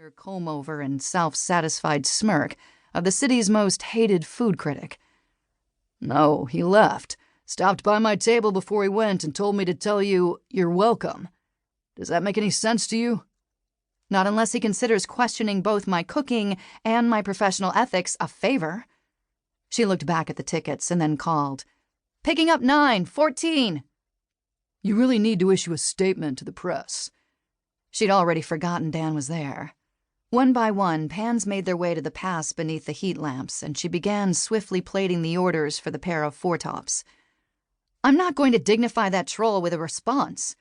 her comb-over and self-satisfied smirk of the city's most hated food critic. "No, he left. Stopped by my table before he went and told me to tell you you're welcome. Does that make any sense to you?" "Not unless he considers questioning both my cooking and my professional ethics a favor." She looked back at the tickets and then called, "Picking up 9, 14. "You really need to issue a statement to the press." She'd already forgotten Dan was there. One by one, pans made their way to the pass beneath the heat lamps, and she began swiftly plating the orders for the pair of four-tops. "I'm not going to dignify that troll with a response."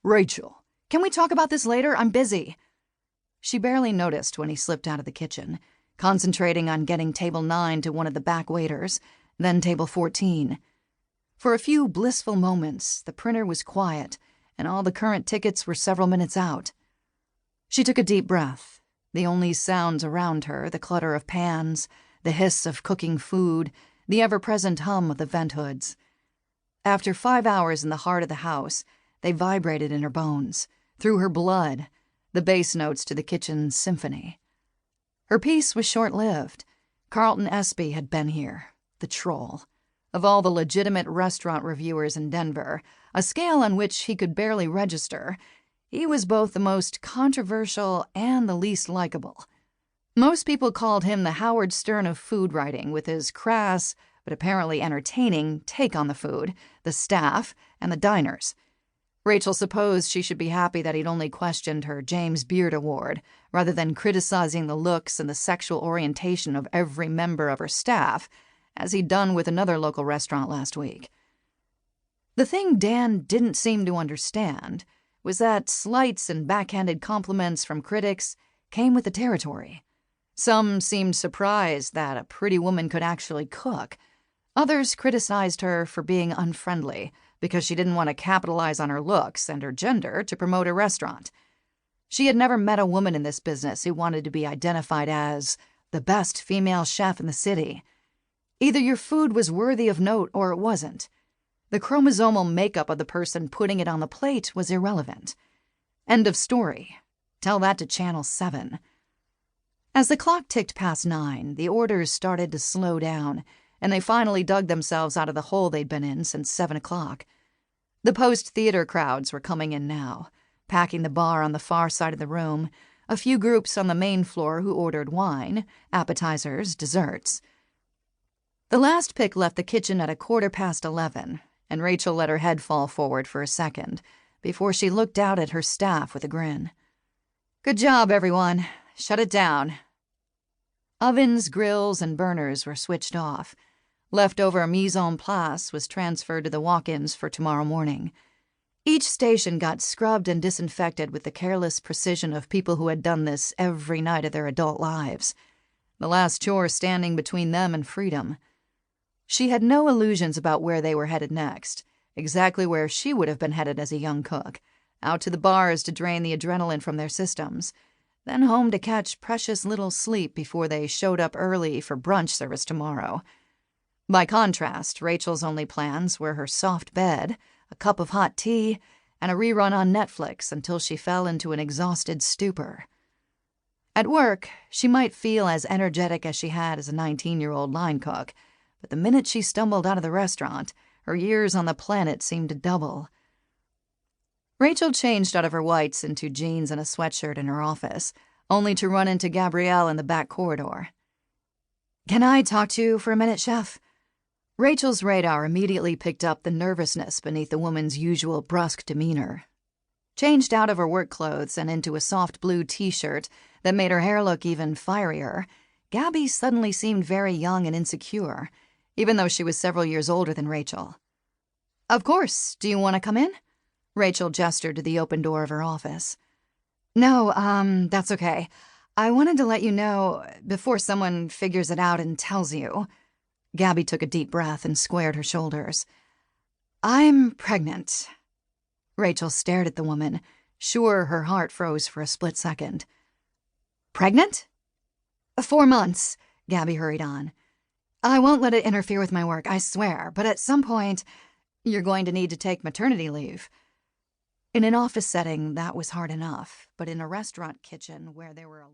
"Rachel." "Can we talk about this later? I'm busy." She barely noticed when he slipped out of the kitchen, concentrating on getting table 9 to one of the back waiters, then table 14. For a few blissful moments, the printer was quiet, and all the current tickets were several minutes out. She took a deep breath. The only sounds around her, the clutter of pans, the hiss of cooking food, the ever-present hum of the vent hoods. After 5 hours in the heart of the house, they vibrated in her bones, through her blood, the bass notes to the kitchen's symphony. Her peace was short-lived. Carlton Espy had been here, the troll. Of all the legitimate restaurant reviewers in Denver, a scale on which he could barely register, he was both the most controversial and the least likable. Most people called him the Howard Stern of food writing, with his crass, but apparently entertaining, take on the food, the staff, and the diners. Rachel supposed she should be happy that he'd only questioned her James Beard Award, rather than criticizing the looks and the sexual orientation of every member of her staff, as he'd done with another local restaurant last week. The thing Dan didn't seem to understand was that slights and backhanded compliments from critics came with the territory. Some seemed surprised that a pretty woman could actually cook. Others criticized her for being unfriendly because she didn't want to capitalize on her looks and her gender to promote her restaurant. She had never met a woman in this business who wanted to be identified as the best female chef in the city. Either your food was worthy of note or it wasn't. The chromosomal makeup of the person putting it on the plate was irrelevant. End of story. Tell that to Channel 7. As the clock ticked past 9, the orders started to slow down, and they finally dug themselves out of the hole they'd been in since 7 o'clock. The post-theater crowds were coming in now, packing the bar on the far side of the room, a few groups on the main floor who ordered wine, appetizers, desserts. The last pick left the kitchen at 11:15, and Rachel let her head fall forward for a second before she looked out at her staff with a grin. "Good job, everyone. Shut it down." Ovens, grills, and burners were switched off. Leftover mise en place was transferred to the walk-ins for tomorrow morning. Each station got scrubbed and disinfected with the careless precision of people who had done this every night of their adult lives, the last chore standing between them and freedom. She had no illusions about where they were headed next, exactly where she would have been headed as a young cook, out to the bars to drain the adrenaline from their systems, then home to catch precious little sleep before they showed up early for brunch service tomorrow. By contrast, Rachel's only plans were her soft bed, a cup of hot tea, and a rerun on Netflix until she fell into an exhausted stupor. At work, she might feel as energetic as she had as a 19-year-old line cook, but the minute she stumbled out of the restaurant, her years on the planet seemed to double. Rachel changed out of her whites into jeans and a sweatshirt in her office, only to run into Gabrielle in the back corridor. "Can I talk to you for a minute, Chef?" Rachel's radar immediately picked up the nervousness beneath the woman's usual brusque demeanor. Changed out of her work clothes and into a soft blue t-shirt that made her hair look even fierier, Gabby suddenly seemed very young and insecure, even though she was several years older than Rachel. "Of course. Do you want to come in?" Rachel gestured to the open door of her office. "No, that's okay. I wanted to let you know before someone figures it out and tells you." Gabby took a deep breath and squared her shoulders. "I'm pregnant." Rachel stared at the woman, sure her heart froze for a split second. "Pregnant?" 4 months, Gabby hurried on. "I won't let it interfere with my work, I swear, but at some point, you're going to need to take maternity leave." In an office setting, that was hard enough, but in a restaurant kitchen where there were a